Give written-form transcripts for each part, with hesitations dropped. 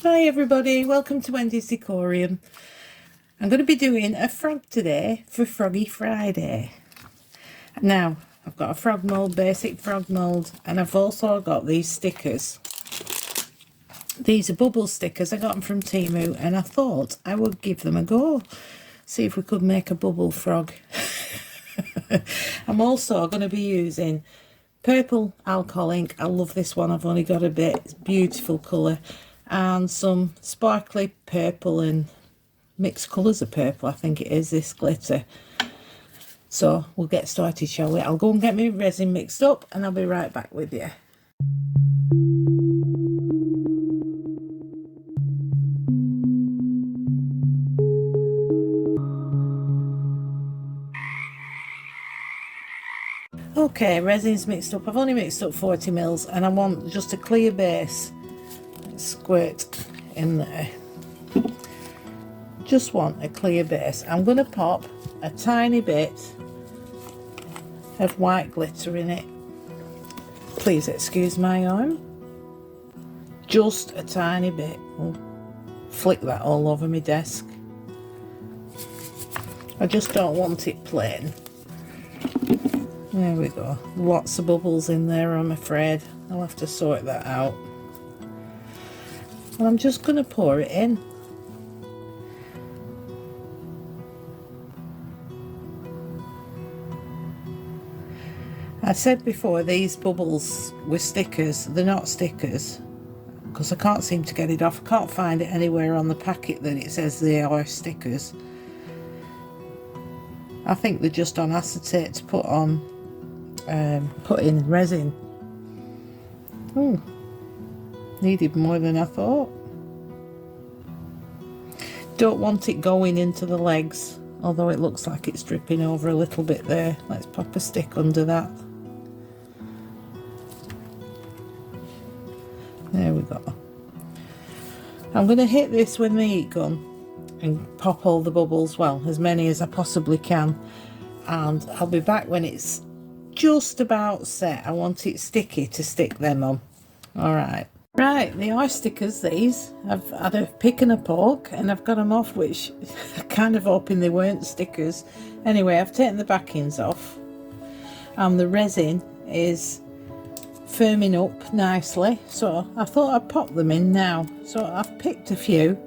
Hi everybody, welcome to Wendy's Decorium. I'm going to be doing a frog today for Froggy Friday. Now, I've got a frog mould, basic frog mould, and I've also got these stickers. These are bubble stickers, I got them from Temu, and I thought I would give them a go. See if we could make a bubble frog. I'm also going to be using purple alcohol ink. I love this one, I've only got a bit. It's beautiful colour. And some sparkly purple and mixed colours of purple, I think it is, this glitter. So we'll get started, shall we? I'll go and get my resin mixed up and I'll be right back with you. Okay, resin's mixed up. I've only mixed up 40 mils and I want just a clear base. Squirt in there. Just want a clear base. I'm going to pop a tiny bit of white glitter in it. Please excuse my arm. Just a tiny bit. I'll flick that all over my desk. I just don't want it plain. There we go. Lots of bubbles in there, I'm afraid. I'll have to sort that out. And I'm just going to pour it in. I said before these bubbles were stickers. They're not stickers because I can't seem to get it off. I can't find it anywhere on the packet that it says they are stickers. I think they're just on acetate to put on, put in resin. Needed more than I thought. Don't want it going into the legs, although it looks like it's dripping over a little bit there. Let's pop a stick under that. There we go. I'm going to hit this with my heat gun and pop all the bubbles, well, as many as I possibly can. And I'll be back when it's just about set. I want it sticky to stick them on. Alright. Right, they are stickers, these. I've had a pick and a poke and I've got them off, which I'm kind of hoping they weren't stickers. Anyway, I've taken the backings off. And the resin is firming up nicely, so I thought I'd pop them in now. So I've picked a few.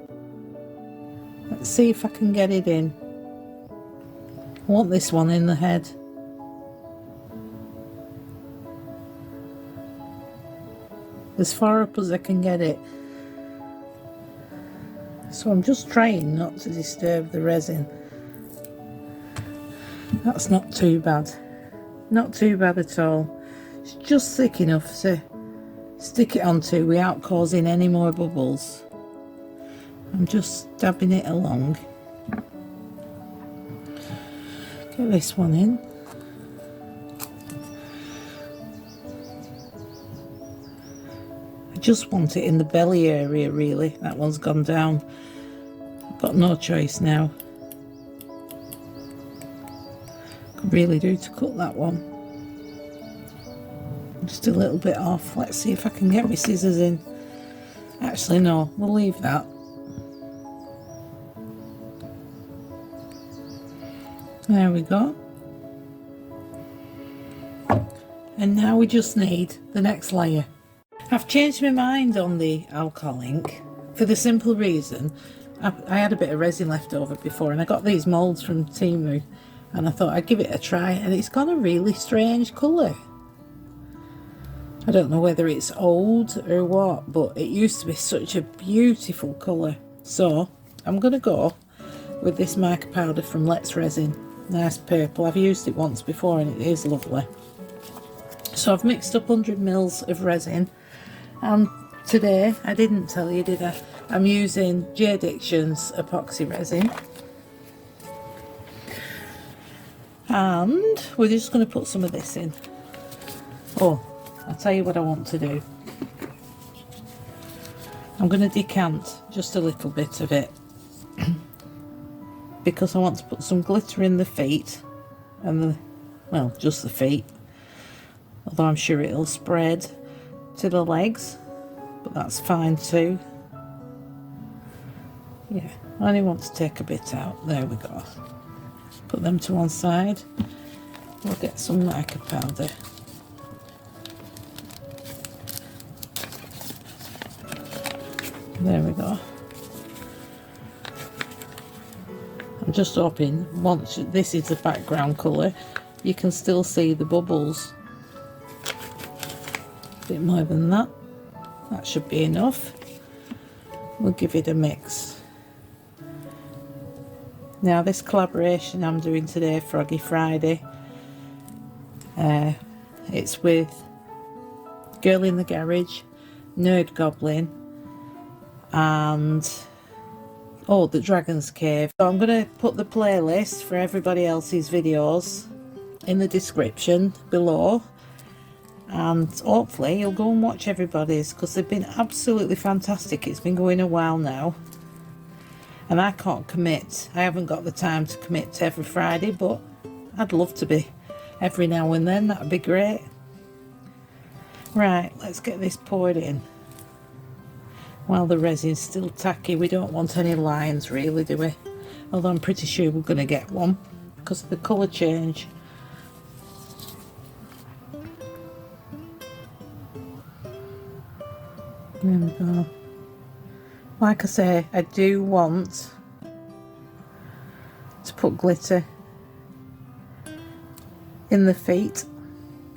Let's see if I can get it in. I want this one in the head. As far up as I can get it. So I'm just trying not to disturb the resin. That's not too bad. Not too bad at all. It's just thick enough to stick it onto without causing any more bubbles. I'm just dabbing it along. Get this one in. I just want it in the belly area, really. That one's gone down. I've got no choice now. Could really do to cut that one. Just a little bit off. Let's see if I can get my scissors in. Actually, no, we'll leave that. There we go. And now we just need the next layer. I've changed my mind on the alcohol ink for the simple reason I had a bit of resin left over before and I got these moulds from Temu and I thought I'd give it a try and it's got a really strange colour. I don't know whether it's old or what, but it used to be such a beautiful colour. So I'm going to go with this mica powder from Let's Resin. Nice purple. I've used it once before and it is lovely. So I've mixed up 100 mils of resin. And today, I didn't tell you, did I? I'm using J Diction's epoxy resin. And we're just going to put some of this in. Oh, I'll tell you what I want to do. I'm going to decant just a little bit of it. Because I want to put some glitter in the feet. And well, just the feet. Although I'm sure it'll spread to the legs, but that's fine too. Yeah, I only want to take a bit out. There we go. Put them to one side. We'll get some mica powder. There we go. I'm just hoping once this is the background colour, you can still see the bubbles. A bit more than that. That should be enough. We'll give it a mix. Now this collaboration I'm doing today, Froggy Friday, it's with Girl in the Garage, Nerd Goblin, and the Dragon's Cave. So I'm going to put the playlist for everybody else's videos in the description below, and hopefully you'll go and watch everybody's, because they've been absolutely fantastic. It's been going a while now, and I can't commit. I haven't got the time to commit to every Friday, but I'd love to be every now and then. That'd be great. Right, let's get this poured in. While the resin's still tacky, we don't want any lines really, do we? Although I'm pretty sure we're going to get one because of the colour change. There we go. Like I say, I do want to put glitter in the feet.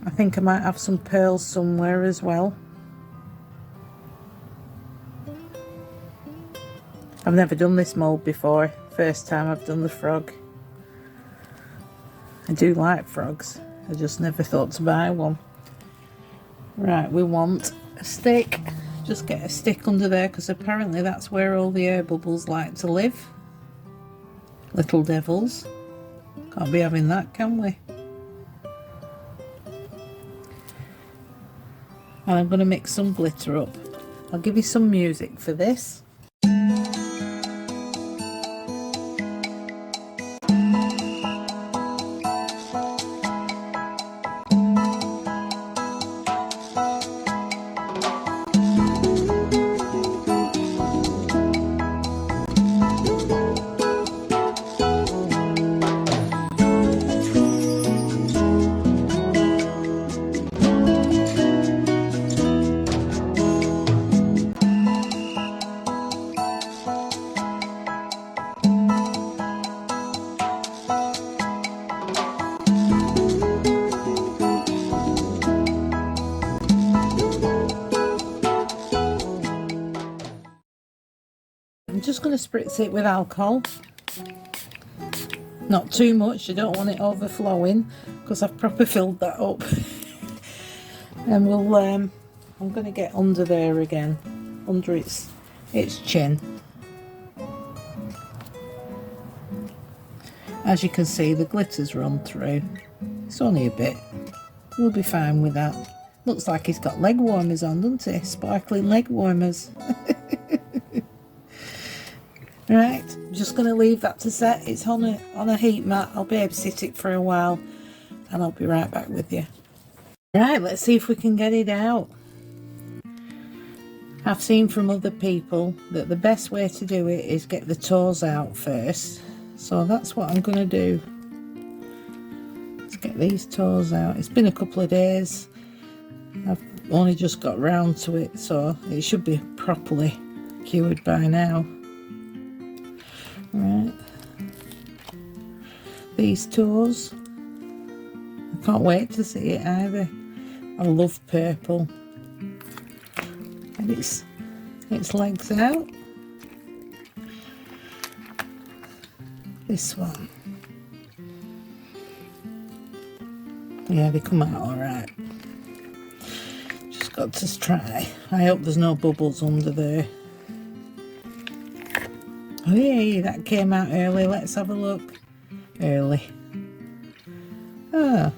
I think I might have some pearls somewhere as well. I've never done this mould before. First time I've done the frog. I do like frogs. I just never thought to buy one. Right, we want a stick. Just get a stick under there, because apparently that's where all the air bubbles like to live. Little devils. Can't be having that, can we? And I'm going to mix some glitter up. I'll give you some music for this. I'm just going to spritz it with alcohol. Not too much, I don't want it overflowing, because I've proper filled that up. And we'll I'm going to get under there again, under its chin. As you can see, the glitter's run through. It's only a bit. We'll be fine with that. Looks like he's got leg warmers on, doesn't he? Sparkling leg warmers. Right, I'm just going to leave that to set. It's on a heat mat. I'll babysit it for a while and I'll be right back with you. Right, let's see if we can get it out. I've seen from other people that the best way to do it is get the toes out first. So that's what I'm going to do. Let's get these toes out. It's been a couple of days. I've only just got round to it, so it should be properly cured by now. Right, these toes, I can't wait to see it either. I love purple. And its legs out. This one, yeah, they come out all right. Just got to try. I hope there's no bubbles under there. Oh yeah, that came out early. Let's have a look. Early. Ah,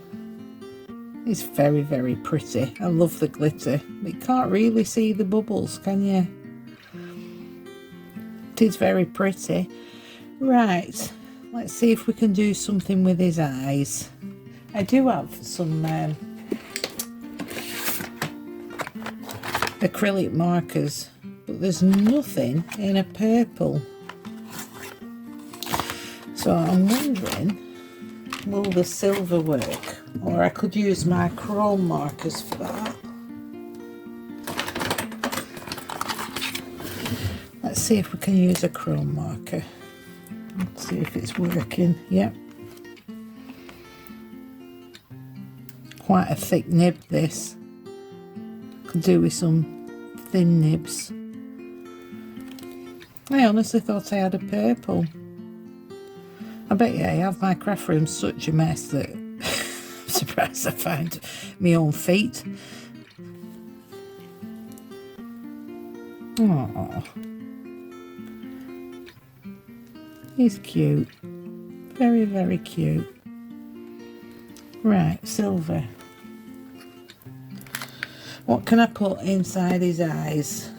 it's very, very pretty. I love the glitter. But you can't really see the bubbles, can you? It is very pretty. Right, let's see if we can do something with his eyes. I do have some acrylic markers, but there's nothing in a purple. So I'm wondering, will the silver work? Or I could use my chrome markers for that. Let's see if we can use a chrome marker. Let's see if it's working. Yep. Quite a thick nib, this. Could do with some thin nibs. I honestly thought I had a purple. I bet you I have. My craft room's such a mess that I'm surprised I found my own feet. Oh, he's cute. Very, very cute. Right, silver. What can I put inside his eyes?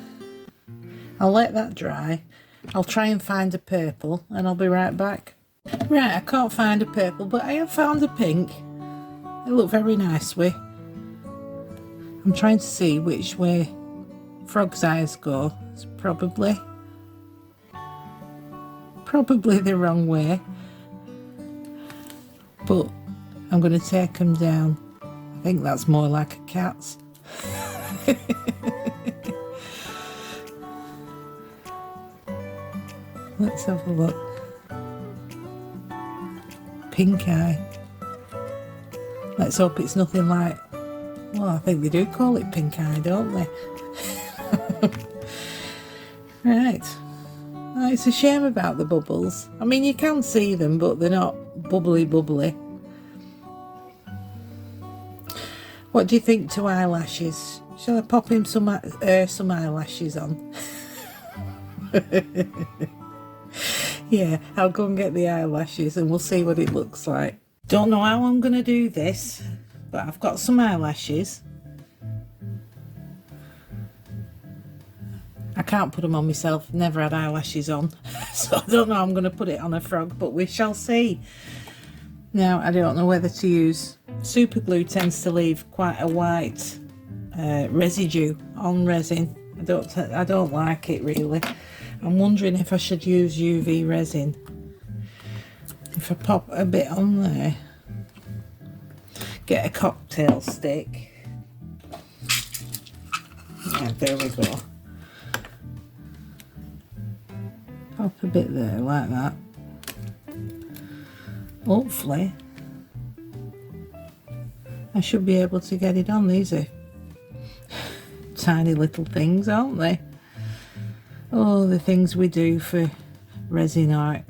I'll let that dry. I'll try and find a purple and I'll be right back. Right, I can't find a purple, but I have found a pink. They look very nice way. I'm trying to see which way frog's eyes go. It's probably the wrong way. But I'm going to take them down. I think that's more like a cat's. Let's have a look. Pink eye. Let's hope it's nothing like... Well, I think they do call it pink eye, don't they? Right. Oh, it's a shame about the bubbles. I mean, you can see them, but they're not bubbly. What do you think to eyelashes? Shall I pop him some eyelashes on? Yeah, I'll go and get the eyelashes and we'll see what it looks like. Don't know how I'm going to do this, but I've got some eyelashes. I can't put them on myself, never had eyelashes on, so I don't know how I'm going to put it on a frog, but we shall see. Now, I don't know whether to use... Super glue tends to leave quite a white residue on resin. I don't like it really. I'm wondering if I should use UV resin. If I pop a bit on there, get a cocktail stick. Yeah, there we go. Pop a bit there like that. Hopefully I should be able to get it on. These are tiny little things, aren't they? Oh, the things we do for resin art.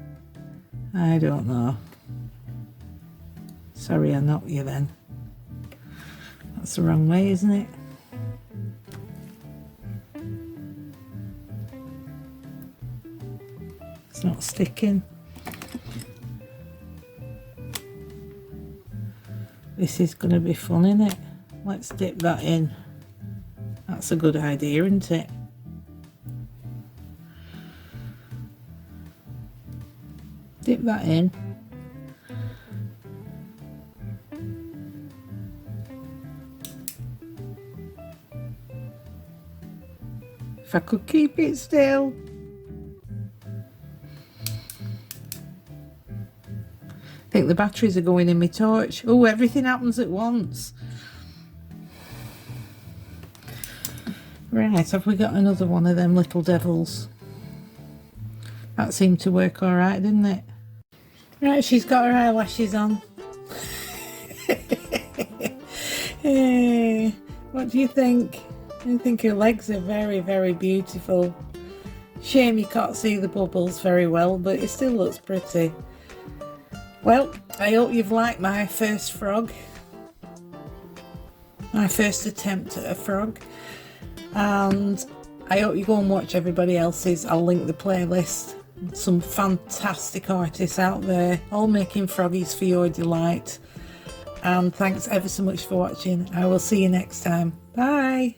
I don't know. Sorry I knocked you then. That's the wrong way, isn't it? It's not sticking. This is going to be fun, isn't it? Let's dip that in. That's a good idea, isn't it? Dip that in. If I could keep it still. I think the batteries are going in my torch. Oh, everything happens at once. Right, have we got another one of them little devils? That seemed to work all right, didn't it? Right, she's got her eyelashes on. Hey, what do you think? I think her legs are very, very beautiful. Shame you can't see the bubbles very well, but it still looks pretty. Well, I hope you've liked my first frog. My first attempt at a frog. And I hope you go and watch everybody else's. I'll link the playlist. Some fantastic artists out there, all making froggies for your delight. And thanks ever so much for watching. I will see you next time. Bye.